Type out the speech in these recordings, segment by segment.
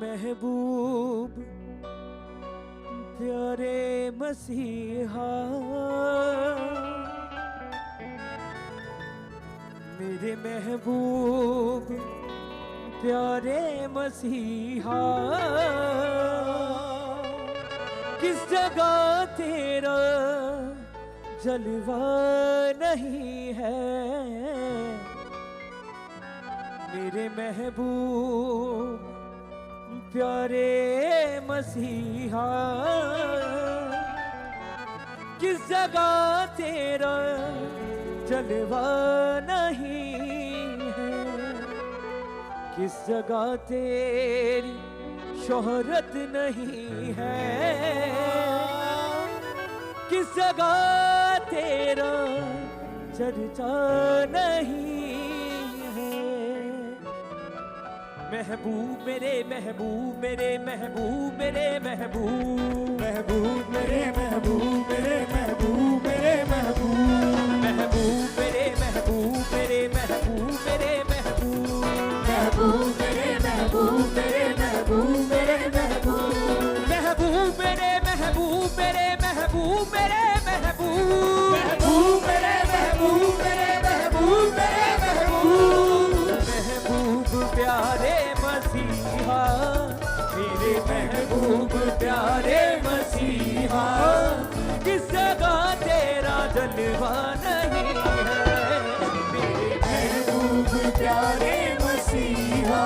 महबूब प्यारे मसीहा, मेरे महबूब प्यारे मसीहा, किस जगह तेरा जलवा नहीं है। मेरे महबूब प्यारे मसीहा, किस जगह तेरा जलवा नहीं है। किस जगह तेरी शोहरत नहीं है। किस जगह तेरा चर्चा नहीं है। महबूब मेरे महबूब मेरे महबूब मेरे महबूब, महबूब मेरे महबूब मेरे महबूब मेरे महबूब, महबूब मेरे महबूब मेरे महबूब मेरे महबूब, महबूब मेरे महबूब मेरे महबूब मेरे महबूब, महबूब मेरे महबूब मेरे महबूब मेरे महबूब, महबूब मेरे महबूब मेरे महबूब मेरे महबूब, महबूब प्यारे मसीहा, मेरे महबूब प्यारे मसीहा, किस जगह तेरा जलवा नहीं है। मेरे महबूब प्यारे मसीहा,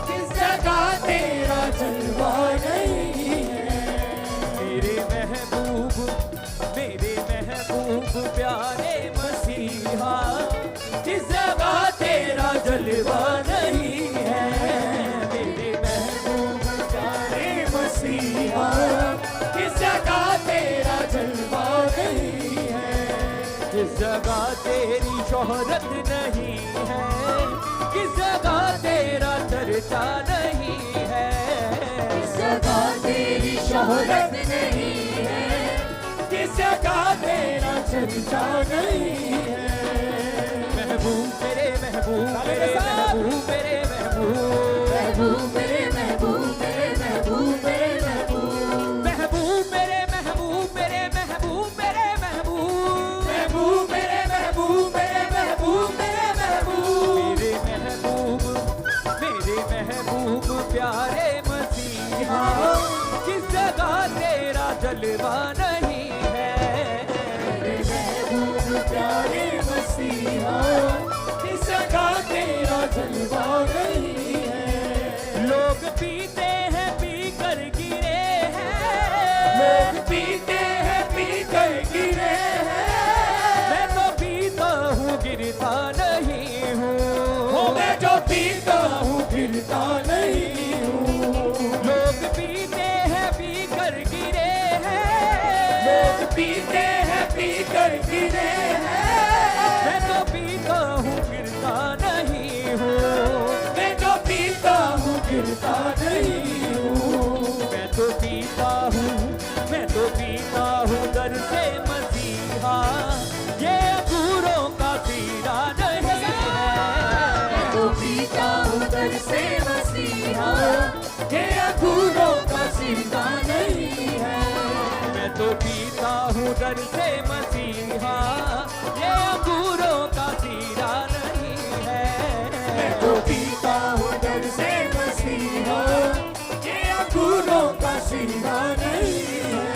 किस जगह तेरा जलवा नहीं है। मेरे महबूब प्यारे मसीहा, किस जगह तेरा जलवा नहीं है। मेरे महबूब प्यारे मसीहा, किस जगह तेरा जलवा नहीं है। किस जगह तेरी शोहरत नहीं है। किस जगह तेरा चर्चा नहीं है। किस जगह तेरी शोहरत नहीं है। किस जगह तेरा चर्चा नहीं है। महबूब मेरे महबूब मेरे महबूब मेरे महबूब, महबूब मेरे महबूब मेरे महबूब मेरे महबूब, महबूब मेरे महबूब मेरे महबूब मेरे महबूब, महबूब मेरे महबूब मेरे महबूब मेरे महबूब, मेरे महबूब प्यारे मसीहा, किस जगह तेरा जलवा नहीं है। मेरे महबूब प्यारे मसीहा, किस जगह तेरा जलवा नहीं है। लोग पीते हैं पी कर गिरे हैं। लोग पीते हैं पी कर गिरे हैं। मैं तो पीता हूँ गिरता नहीं हूँ। मैं जो पीता हूँ गिरता नहीं हूँ। लोग पीते हैं पी कर गिरे हैं। लोग पीते हैं पी कर गिरे हैं। मैं तो पीता हूँ गिरता नहीं हूँ। मैं जो पीता हूँ गिरता नहीं हूँ। मैं तो पीता हूँ, मैं तो पीता हूँ दर से मसीहा, ये अंगूरों का सीरा नहीं है। मैं तो पीता हूँ दर से मसीहा, ये अंगूरों का सीरा नहीं है। मैं तो पीता हूँ दर से मसीहा, ये अंगूरों का सीरा नहीं है। मैं तो पीता हूँ दर से मसीहा, ये अंगूरों का सीरा नहीं है।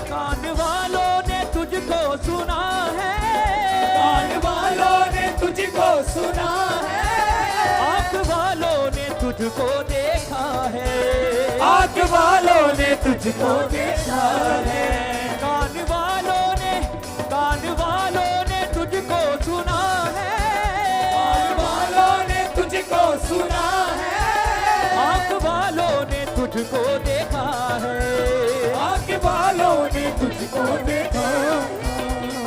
कान वालों ने तुझको सुना है। कान वालों ने तुझको सुना है। आँख वालों ने तुझको देखा है। आँख वालों ने तुझको देखा है। कान वालों ने तुझको सुना है। कान वालों ने तुझको सुना है। आँख वालों ने तुझको देखा है। आँख वालों ने तुझको देखा।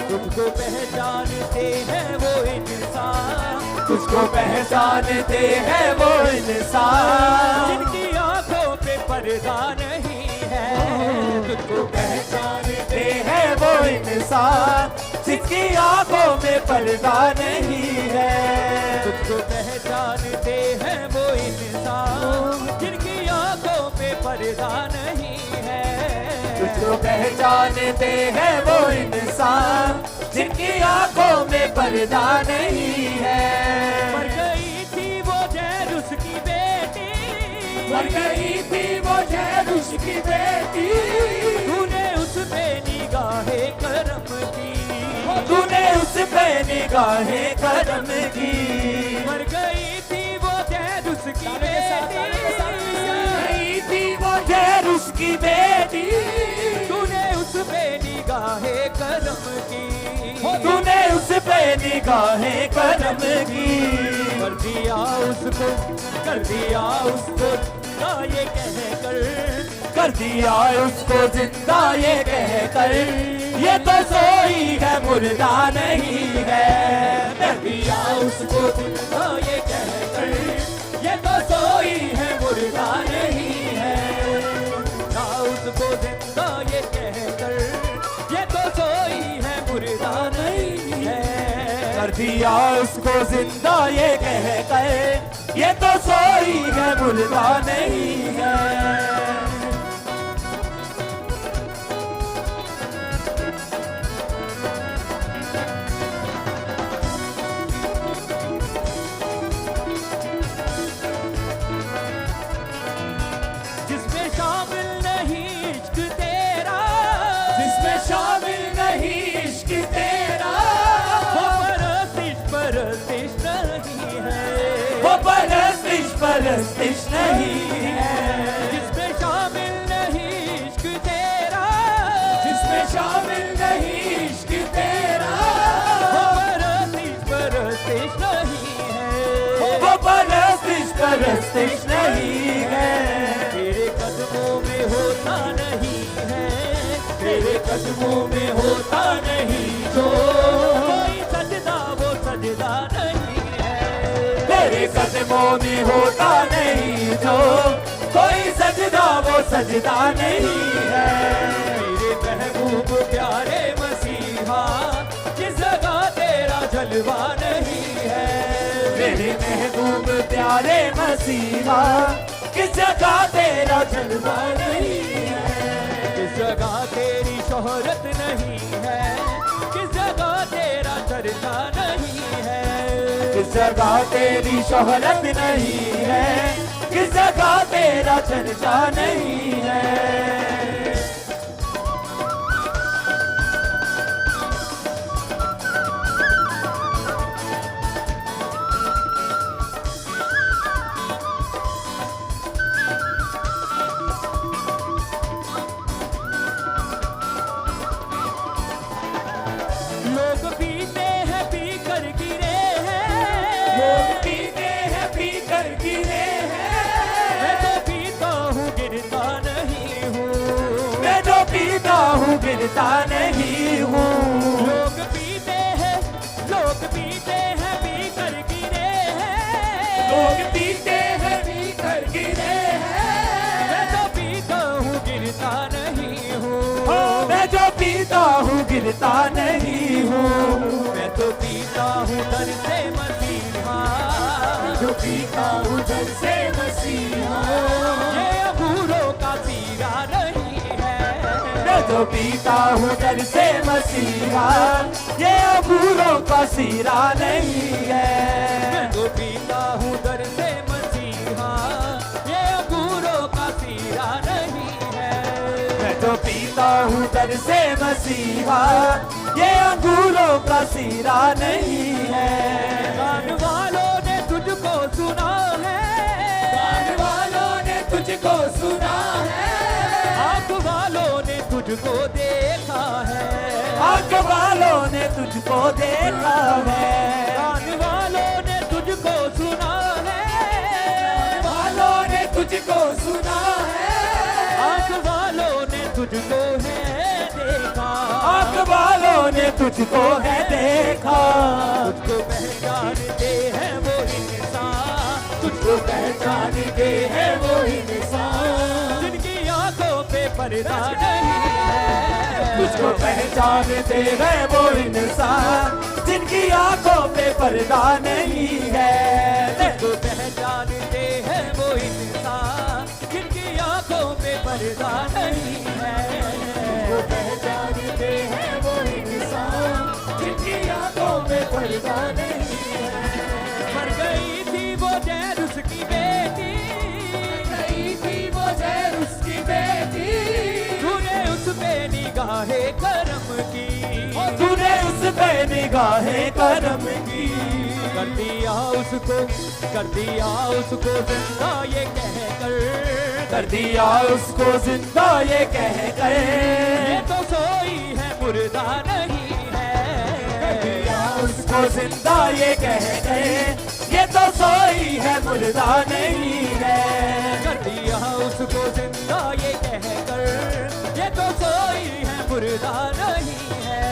तुझको पहचानते हैं वो इंसान तुझको पहचानते हैं वो इंसान जिनकी आंखों पे पर्दा नहीं है। तुझको पहचानते हैं वो इंसान जिसकी आंखों में पर्दा नहीं है। तुझको पहचानते हैं वो इंसान जिनकी आंखों पे पर्दा नहीं है। तुझको पहचानते हैं वो इंसान जिनकी आंखों में पर्दा नहीं है। मर गई थी वो जैरुस की बेटी, मर गई थी वो जैरुस की बेटी, तूने उस पे निगाहे करम की, तूने उस पे निगाहे करम की। मर गई थी वो जैरुस की बेटी, गई थी वो जैरुस की बेटी, तूने उस पे निगाहे करम की, तूने उस पे निगाहे करम की। कर दिया उसको, कर दिया उसको जिंदा ये कहकर, कर दिया उसको जिंदा ये कहकर, ये तो सोई है मुर्दा नहीं है। कर दिया उसको जिंदा ये कहकर, ये तो सोई है मुर्दा नहीं है। ना उसको जिंदा ये कहकर, ये तो सोई है मुर्दा नहीं है। कर दिया उसको जिंदा ये कहकर, ये तो सोई है मुर्दा नहीं है। जिसमें शामिल नहीं इश्क तेरा, जिसमें शामिल नहीं इश्क तेरा, वो परस्तिश परस्तिश नहीं है, वो परस्तिश परस्तिश नहीं है। जिसमें शामिल नहीं इश्क तेरा, जिसमें शामिल नहीं इश्क तेरा, वो परस्तिश परस्तिश नहीं है, वो परस्तिश परस्तिश नहीं है। तेरे कदमों में होता नहीं है, तेरे कदमों में होता नहीं जो कोई सजदा वो सजदा नहीं है। तेरे कदमों में होता नहीं जो कोई सजदा वो सजदा नहीं है। मेरे महबूब प्यारे मसीहा जिस जगह तेरा जलवा नहीं है। मेरे महबूब प्यारे मसीहा किस जगह तेरा जलवा नहीं है। किस जगह तेरी शोहरत नहीं है, किस जगह तेरा चर्चा नहीं है। किस जगह तेरी शोहरत नहीं है, किस जगह तेरा चर्चा नहीं है। लोग पीते हैं पीकर गिरे हैं, लोग पीते हैं पीकर गिरे हैं। मैं तो पीता हूँ गिरता नहीं हूँ, मैं तो पीता हूँ गिरता नहीं हूँ। लोग पीते हैं, लोग पीते हैं पीकर गिरे हैं, लोग पीते हैं पीकर गिरे हैं। मैं तो पीता हूँ गिरता नहीं हूँ, मैं जो पीता हूँ गिरता नहीं हूँ। मैं तो पीता हूँ दर से मसीहा, जो पीता हूँ दर से मसीहा। ये अंगूरों का सीरा नहीं है। मैं तो पीता हूँ दर से मसीहा, ये अंगूरों का सीरा नहीं है। मैं तो पीता हूँ दर से मसीहा, ये अंगूरों का सीरा नहीं है। मैं तो पीता हूँ दर से मसीहा, ये अंगूरों का सीरा नहीं है। कान वालों ने तुझको सुना है, कान वालों ने तुझको सुना है। आँख वालों ने तुझको देखा है, आँख वालों ने तुझको देखा है। कान वालों ने तुझको सुना है, कान वालों ने तुझको सुना है। आँख वालों ने तुझको है देखा, आँख वालों ने तुझको है देखा। तुझको पहचानते हैं तुझको पहचानते हैं वो इंसान जिनकी आंखों पे पर्दा नहीं है। तुझको पहचानते हैं वो इंसान जिनकी आंखों पे पर्दा नहीं है। तुझको पहचानते हैं वो इंसान जिनकी आंखों पे पर्दा नहीं है। वो पहचानते हैं वो इंसान जिनकी आंखों पे पर्दा नहीं है। मर गई थी वो जैरुस की बेटी, गई थी वो जैरुस की बेटी, तूने उस पे निगाहे करम की, तूने उस पे निगाहे करम की। कर दिया उसको, कर दिया उसको जिंदा ये कहकर, कर दिया उसको जिंदा ये कहकर, ये तो सोई है मुर्दा नहीं है। कर दिया उसको जिंदा ये कहकर, ये तो सोई है मुर्दा नहीं है। कर दिया उसको जिंदा ये कहकर, ये तो सोई है मुर्दा नहीं है।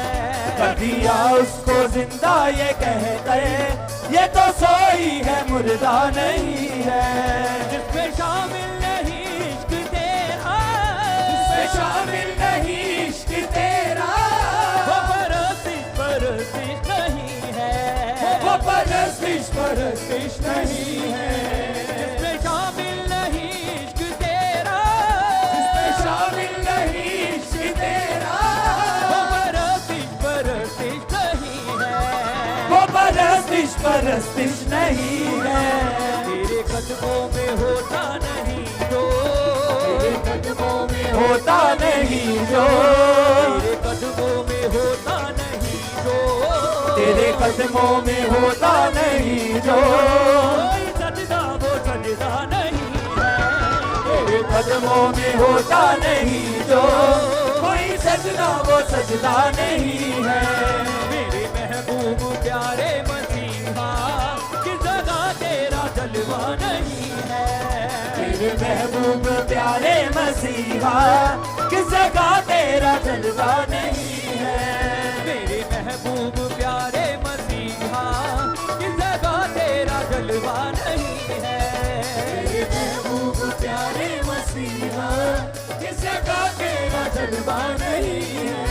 कर दिया उसको जिंदा ये कहकर, ये तो सोई है मुर्दा नहीं है। जिसमें शामिल नहीं इश्क तेरा, जिसमें शामिल नहीं इश्क तेरा, वो परस्तिश परस्तिश नहीं है। वो परस्तिश परस्तिश नहीं है। जिसमें शामिल नहीं इश्क तेरा, जिसमें शामिल नहीं इश्क तेरा, वो परस्तिश परस्तिश नहीं है। वो परस्तिश परस्तिश नहीं है। तेरे कदमों में होता नहीं जो, तेरे कदमों में होता नहीं जो, तेरे कदमों में होता नहीं जो, तेरे कदमों में होता नहीं जो, कोई सजदा वो सजदा नहीं है। तेरे कदमों में होता नहीं जो, कोई सजदा वो सजदा नहीं है। मेरे महबूब प्यारे मसीहा किस जगह तेरा जलवा नहीं है। मेरे महबूब प्यारे मसीहा किस जगह तेरा जलवा नहीं है। मेरे महबूब प्यारे मसीहा किस जगह तेरा जलवा नहीं है। मेरे महबूब प्यारे मसीहा किस जगह तेरा जलवा नहीं है।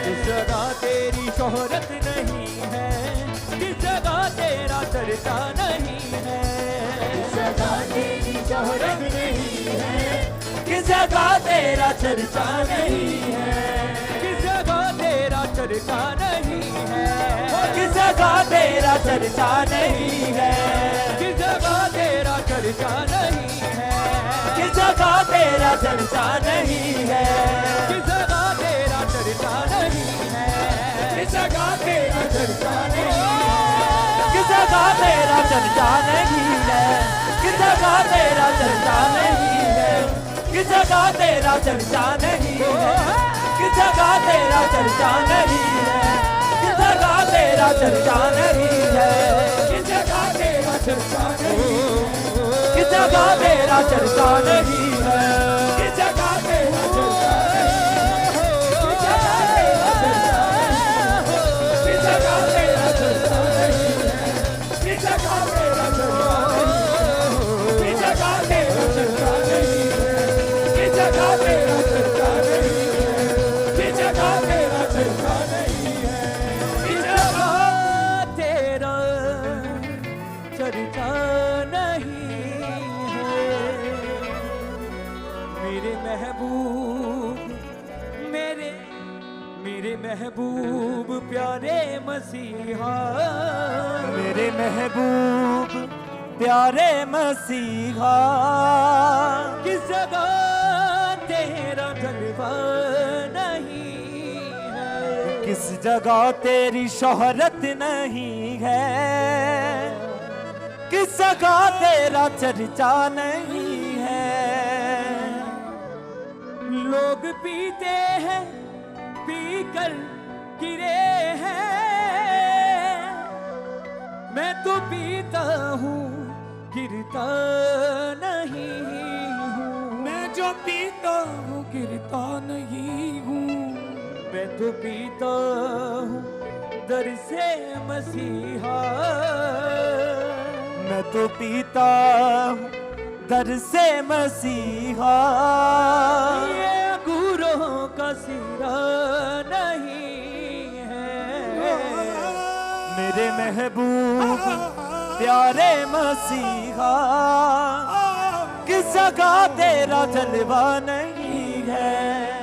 किस जगह तेरी शोहरत नहीं है, किस जगह तेरा चर्चा नहीं है। किस जगह तेरी शोहरत नहीं है, किस जगह तेरा चर्चा नहीं है। किस जगह तेरा चर्चा नहीं है। किस जगह तेरा चर्चा नहीं है। किस जगह तेरा चर्चा नहीं है। किस जगह तेरा चर्चा नहीं है। किस जगह तेरा चर्चा नहीं है। किस जगह तेरा चर्चा नहीं है। किस जगह तेरा चर्चा नहीं है। किस जगह तेरा चर्चा नहीं है। किस जगह तेरा चर्चा नहीं है। किस जगह तेरा चर्चा नहीं है। किस जगह तेरा चर्चा नहीं है। किस जगह तेरा चर्चा नहीं है। किस जगह तेरा चर्चा नहीं है। किस जगह तेरा चर्चा महबूब प्यारे मसीहा, मेरे महबूब प्यारे मसीहा किस जगह तेरा जलवा नहीं है। किस जगह तेरी शोहरत नहीं है। किस जगह तेरा चर्चा नहीं है। लोग पीते हैं पीकर गिरे हैं, मैं तो पीता हूँ गिरता नहीं हूँ। मैं जो पीता हूँ गिरता नहीं हूँ। मैं तो पीता हूँ दर से मसीहा। मैं तो पीता हूँ दर से मसीहा। ये अंगूरों का सिरा नहीं है, मेरे महबूब प्यारे मसीहा, किस जगह तेरा जलवा नहीं है।